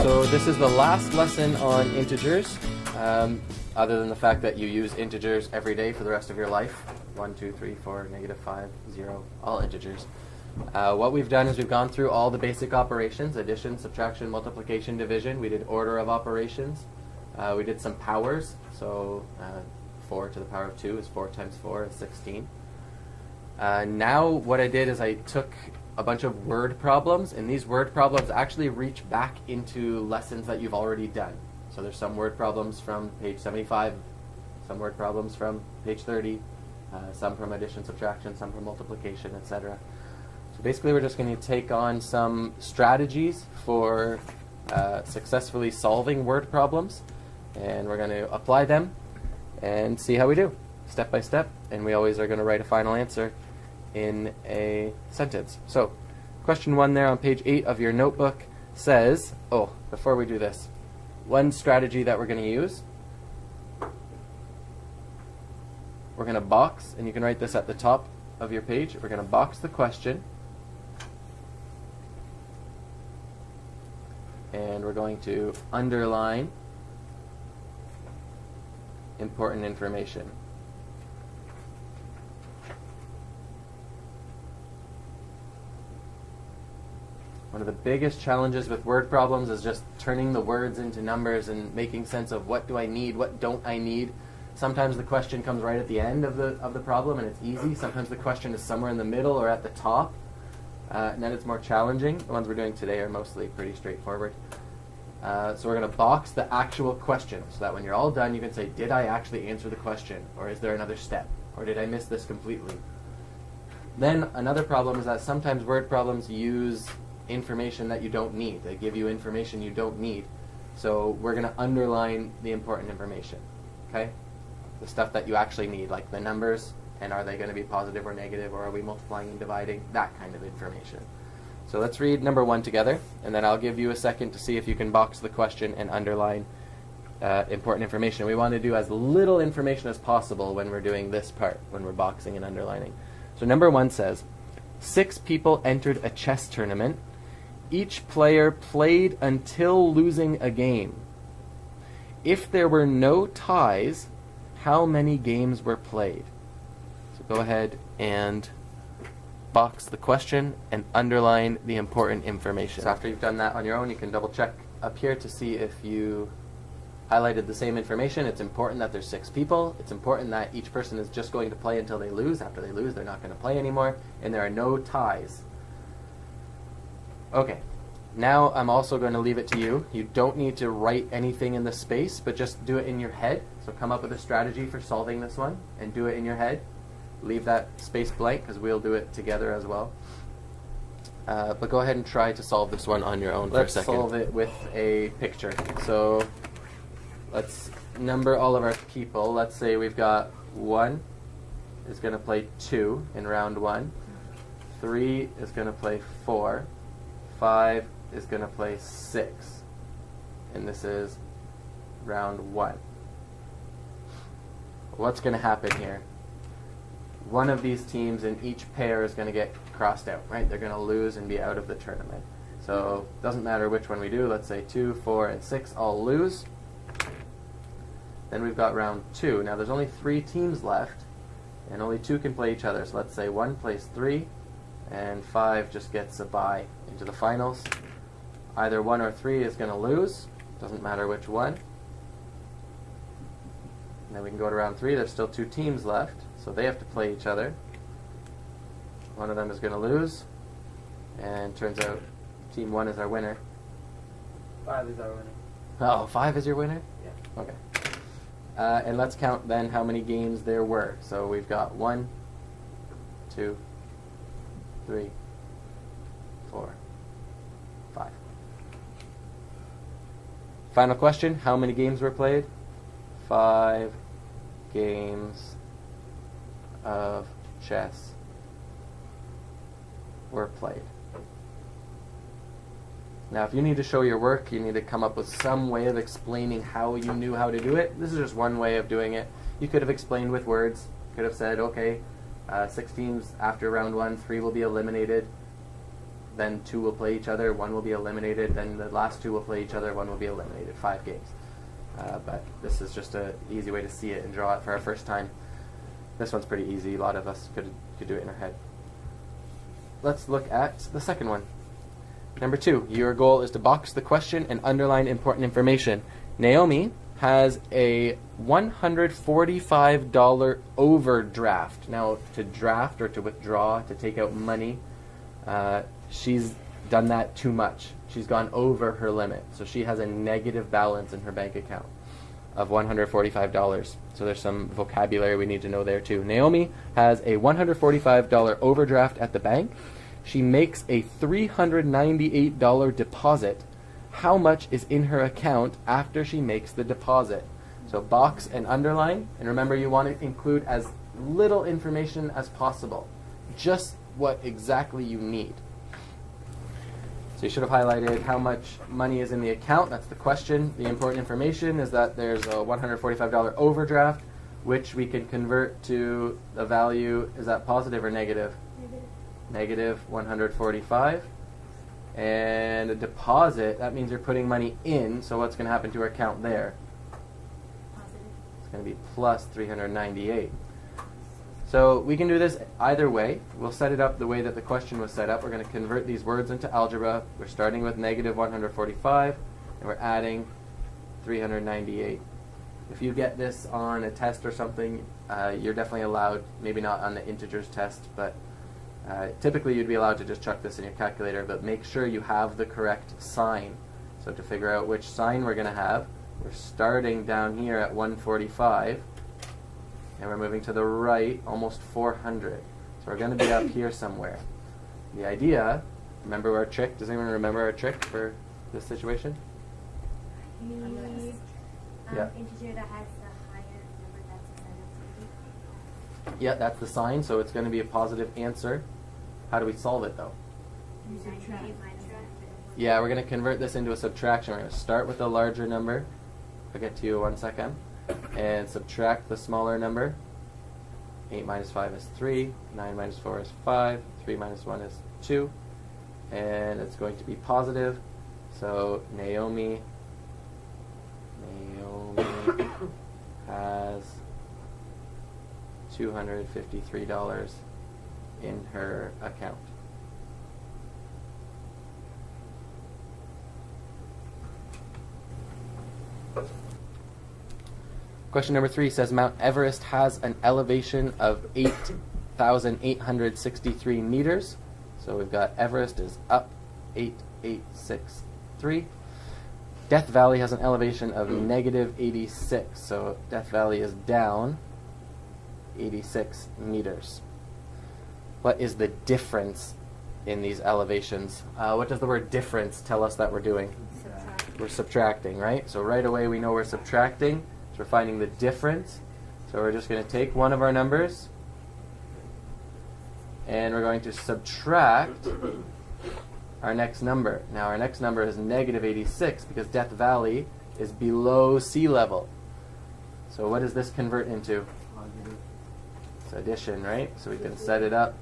So this is the last lesson on integers, other than the fact that you use integers every day for the rest of your life. 1, 2, 3, 4, -5, 0, all integers. What we've done is we've gone through all the basic operations: addition, subtraction, multiplication, division. We did order of operations. We did some powers. So 4 to the power of 2 is 4 times 4 is 16. Now what I did is I took a bunch of word problems, and these word problems actually reach back into lessons that you've already done. So there's some word problems from page 75, some word problems from page 30, some from addition, subtraction, some from multiplication, etc. So basically we're just going to take on some strategies for successfully solving word problems, and we're going to apply them and see how we do, step by step, and we always are going to write a final answer in a sentence. So, question 1 there on page 8 of your notebook says, before we do this, one strategy that we're going to use, we're going to box, and you can write this at the top of your page, we're going to box the question, and we're going to underline important information. One of the biggest challenges with word problems is just turning the words into numbers and making sense of what do I need, what don't I need. Sometimes the question comes right at the end of the problem and it's easy. Sometimes the question is somewhere in the middle or at the top, and then it's more challenging. The ones we're doing today are mostly pretty straightforward. So we're going to box the actual question so that when you're all done you can say, did I actually answer the question, or is there another step, or did I miss this completely? Then another problem is that sometimes word problems use information that you don't need. They give you information you don't need. So we're going to underline the important information, okay? The stuff that you actually need, like the numbers, and are they going to be positive or negative, or are we multiplying and dividing, that kind of information. So let's read number 1 together, and then I'll give you a second to see if you can box the question and underline important information. We want to do as little information as possible when we're doing this part, when we're boxing and underlining. So number 1 says, 6 people entered a chess tournament. Each player played until losing a game. If there were no ties, how many games were played? So go ahead and box the question and underline the important information. So after you've done that on your own, you can double check up here to see if you highlighted the same information. It's important that there's 6 people. It's important that each person is just going to play until they lose. After they lose, they're not going to play anymore. And there are no ties. Okay, now I'm also going to leave it to you. You don't need to write anything in the space, but just do it in your head. So come up with a strategy for solving this one and do it in your head. Leave that space blank because we'll do it together as well. But go ahead and try to solve this one on your own for a second. Let's solve it with a picture. So let's number all of our people. Let's say we've got 1 is going to play 2 in round 1. 3 is going to play 4. 5 is going to play 6. And this is round 1. What's going to happen here? One of these teams in each pair is going to get crossed out, right? They're going to lose and be out of the tournament. So it doesn't matter which one we do. Let's say 2, 4, and 6 all lose. Then we've got round 2. Now there's only 3 teams left, and only 2 can play each other. So let's say 1 plays 3, and 5 just gets a bye into the finals. Either 1 or 3 is going to lose. Doesn't matter which one. And then we can go to round 3. There's still 2 teams left, so they have to play each other. One of them is going to lose, and turns out team 1 is our winner. 5 is our winner. Oh, 5 is your winner? Yeah. Okay. And let's count then how many games there were. So we've got 1, 2, 3, 4, 5. Final question, how many games were played? 5 games of chess were played. Now, if you need to show your work, you need to come up with some way of explaining how you knew how to do it. This is just one way of doing it. You could have explained with words. You could have said, okay, 6 teams after round 1, 3 will be eliminated. then 2 will play each other, 1 will be eliminated, then the last 2 will play each other, 1 will be eliminated. 5 games. But this is just an easy way to see it and draw it for our first time. This one's pretty easy. A lot of us could do it in our head. Let's look at the second one. Number 2, your goal is to box the question and underline important information. Naomi has a $145 overdraft. Now, to draft or to withdraw, to take out money, she's done that too much. She's gone over her limit. So she has a negative balance in her bank account of $145. So there's some vocabulary we need to know there too. Naomi has a $145 overdraft at the bank. She makes a $398 deposit. How much is in her account after she makes the deposit? So box and underline. And remember, you want to include as little information as possible. Just what exactly you need. So you should have highlighted how much money is in the account. That's the question. The important information is that there's a $145 overdraft, which we can convert to the value. Is that positive or negative? Negative 145. And a deposit, that means you're putting money in. So what's going to happen to our account there? Positive. It's going to be plus 398. So we can do this either way. We'll set it up the way that the question was set up. We're going to convert these words into algebra. We're starting with negative 145, and we're adding 398. If you get this on a test or something, you're definitely allowed, maybe not on the integers test, but typically you'd be allowed to just chuck this in your calculator, but make sure you have the correct sign. So to figure out which sign we're going to have, we're starting down here at 145. And we're moving to the right, almost 400. So we're going to be up here somewhere. The idea, remember our trick? Does anyone remember our trick for this situation? Yeah. Integer that has the higher number that's instead of 50. Yeah, that's the sign, so it's going to be a positive answer. How do we solve it, though? 98 minus 1. Yeah, we're going to convert this into a subtraction. We're going to start with the larger number. I'll get to you in 1 second. And subtract the smaller number. 8 minus 5 is 3. 9 minus 4 is 5. 3 minus 1 is 2. And it's going to be positive. So Naomi has $253 in her account. Question number 3 says Mount Everest has an elevation of 8,863 meters. So we've got Everest is up 8,863. Death Valley has an elevation of negative 86. So Death Valley is down 86 meters. What is the difference in these elevations? What does the word difference tell us that we're doing? Subtract. We're subtracting, right? So right away we know we're subtracting. So we're finding the difference. So we're just going to take one of our numbers and we're going to subtract our next number. Now our next number is negative 86 because Death Valley is below sea level. So what does this convert into? It's addition, right? So we can set it up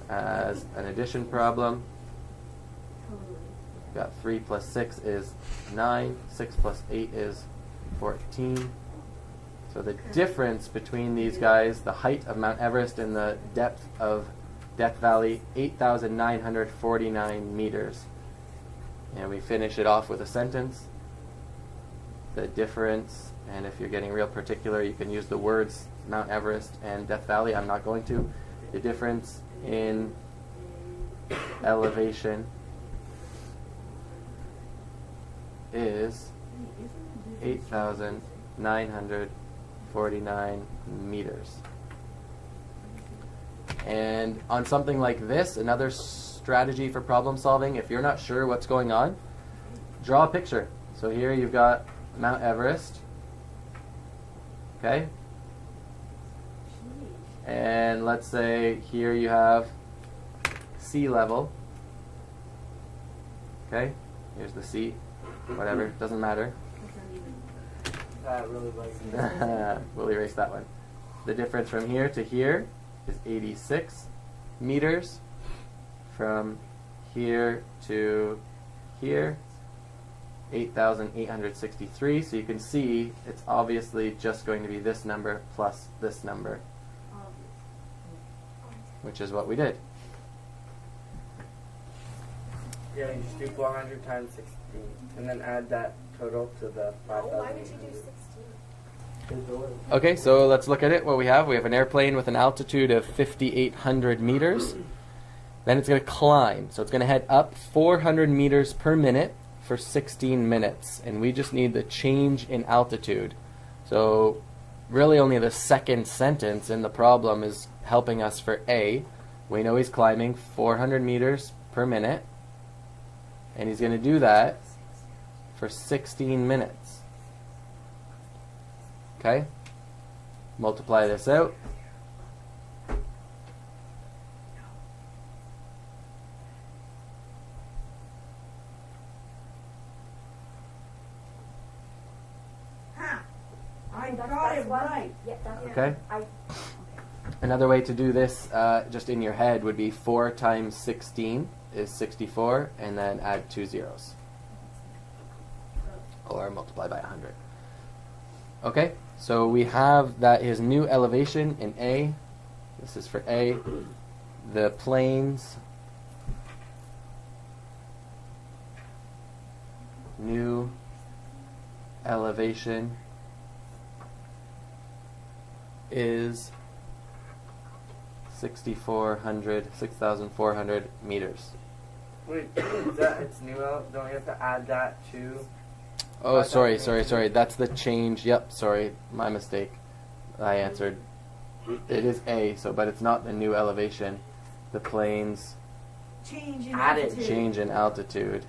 as an addition problem. We've got 3 plus 6 is 9. 6 plus 8 is 14. So the difference between these guys, the height of Mount Everest and the depth of Death Valley, 8,949 meters. And we finish it off with a sentence. The difference, and if you're getting real particular, you can use the words Mount Everest and Death Valley. I'm not going to. The difference in elevation is 8,949 meters. And on something like this, another strategy for problem solving, if you're not sure what's going on, draw a picture. So here you've got Mount Everest. Okay? And let's say here you have sea level. Okay? Here's the sea. Whatever, doesn't matter. Really like We'll erase that one. The difference from here to here is 86 meters. From here to here, 8,863. So you can see it's obviously just going to be this number plus this number, which is what we did. Yeah, you just do 400 times 16, and then add that total to the 5,000. Why would you do 16? Okay, so let's look at it. What we have an airplane with an altitude of 5,800 meters. Then it's going to climb. So it's going to head up 400 meters per minute for 16 minutes. And we just need the change in altitude. So really only the second sentence in the problem is helping us for A. We know he's climbing 400 meters per minute. And he's going to do that for 16 minutes. Okay? Multiply this out. I got it right. Yeah, that's Okay? I Another way to do this, just in your head, would be 4 times 16 is 64, and then add 2 zeros. Or multiply by 100. Okay, so we have that his new elevation in A, this is for A, the plane's new elevation is 6,400 meters. Wait, is that its new out? Don't you have to add that to? Oh, sorry. That's the change. Yep, sorry, my mistake. I answered. It is A, but it's not the new elevation. The plane's Change in Add it. altitude. change in altitude.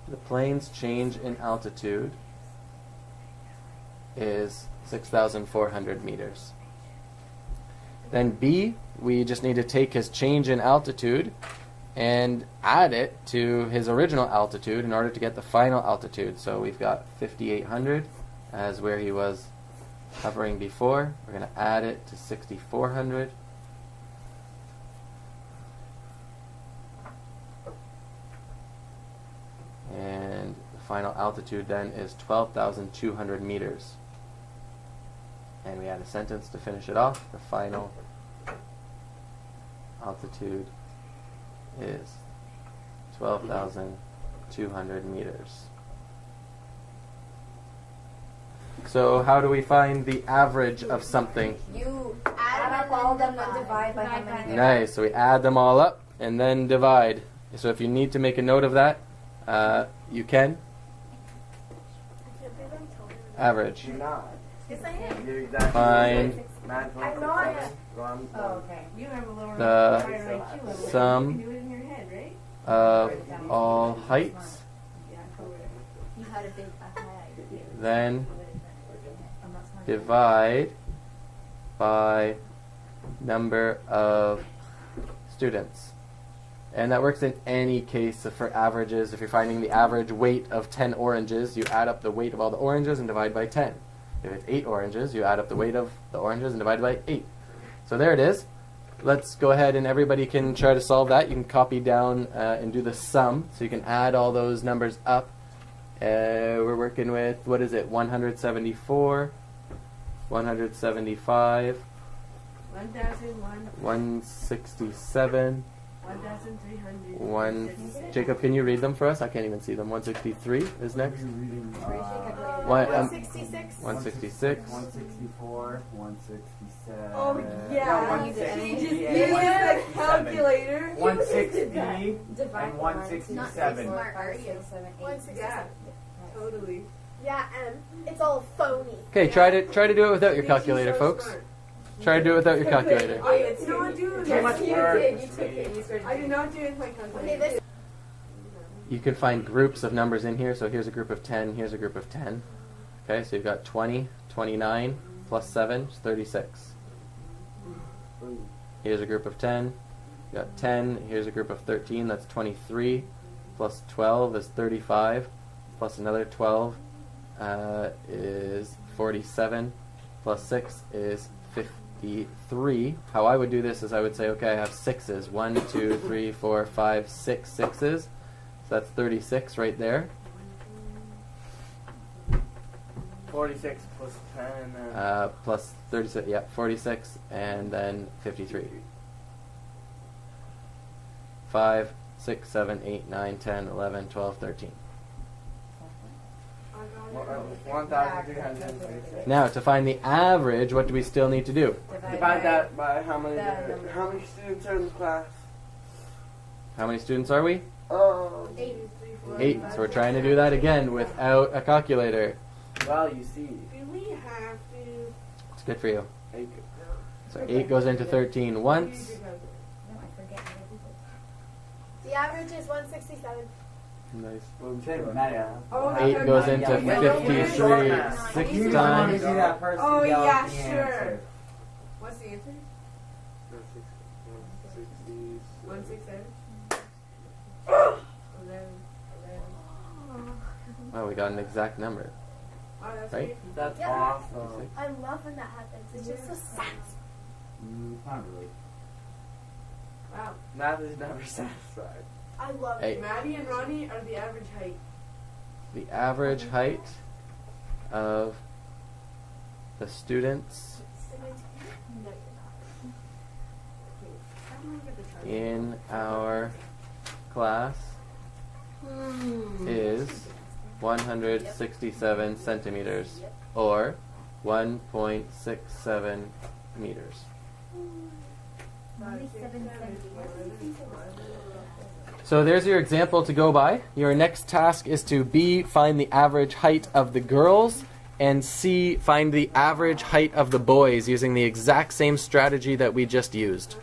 The plane's change in altitude is 6,400 meters. Then B, we just need to take his change in altitude and add it to his original altitude in order to get the final altitude. So we've got 5,800 as where he was hovering before. We're going to add it to 6,400. And the final altitude then is 12,200 meters. And we add a sentence to finish it off. The final altitude is 12,200 meters. So how do we find the average of something? you add up all of them and divide by how many. Nice. So we add them all up and then divide. So if you need to make a note of that, you can. Average. You're not. Yes, I am. You're exactly Find Math I'm not. Oh, okay. You have a lower The higher IQ level. sum You can do it in your head, right? of all heights, Yeah, You had a big high IQ. then I'm not smart. divide by number of students. And that works in any case for averages. If you're finding the average weight of 10 oranges, you add up the weight of all the oranges and divide by 10. If it's 8 oranges, you add up the weight of the oranges and divide by 8. So there it is. Let's go ahead and everybody can try to solve that. You can copy down and do the sum. So you can add all those numbers up. We're working with, 174, 175, 1,001, 167, 1,300. Jacob, can you read them for us? I can't even see them. 163 is next. One- 166. 166. 164, 167. Oh, yeah. You did He it. just Yeah. used the calculator. 160 Divide and by 167. Not smart, are you? 167. Yeah, totally. Yeah, it's all phony. Okay, try to do it without your calculator, folks. Try to do it without your calculator. I did not do it. Too much work. You took it. You started. I did not do it with my Okay, calculator. this. You can find groups of numbers in here. So here's a group of 10, here's a group of 10. Okay, so you've got 20, 29, plus 7 is 36. Here's a group of 10. You've got 10, here's a group of 13, that's 23. Plus 12 is 35. Plus another 12 is 47. Plus 6 is the 3. How I would do this is I would say, okay, I have 6s. 1, 2, 3, 4, 5, 6 6s. So that's 36 right there. 46 plus 10 and then Plus 36, yeah, 46, and then 53. 5, 6, 7, 8, 9, 10, 11, 12, 13. 1,326. Now, to find the average, what do we still need to do? Divide that by how many the number. how many students are in the class? How many students are we? 8. 8. So we're trying to do that again without a calculator. Well, you see, Do we have to? It's good for you. 8. So 8 goes into 13 once. No, I forget what I did. The average is 167. Nice. Well, we said Matt. Oh, 8 goes into Yeah. 53 Yeah. 6 You want to do times. that first? Oh, to yell yeah, the sure. answer. What's the answer? 167. 11. Oh, we got an exact number. Oh, that's Right? great. That's Yeah. awesome. I love when that happens. It's just so satisfying. Not really. Wow. Math is never satisfied. I love Hey. it. Maddie and Ronnie are the average height. The average height of the students No, you're in our class is 167 centimeters, or 1.67 meters. Only 7 centimeters. So there's your example to go by. Your next task is to B, find the average height of the girls, and C, find the average height of the boys using the exact same strategy that we just used.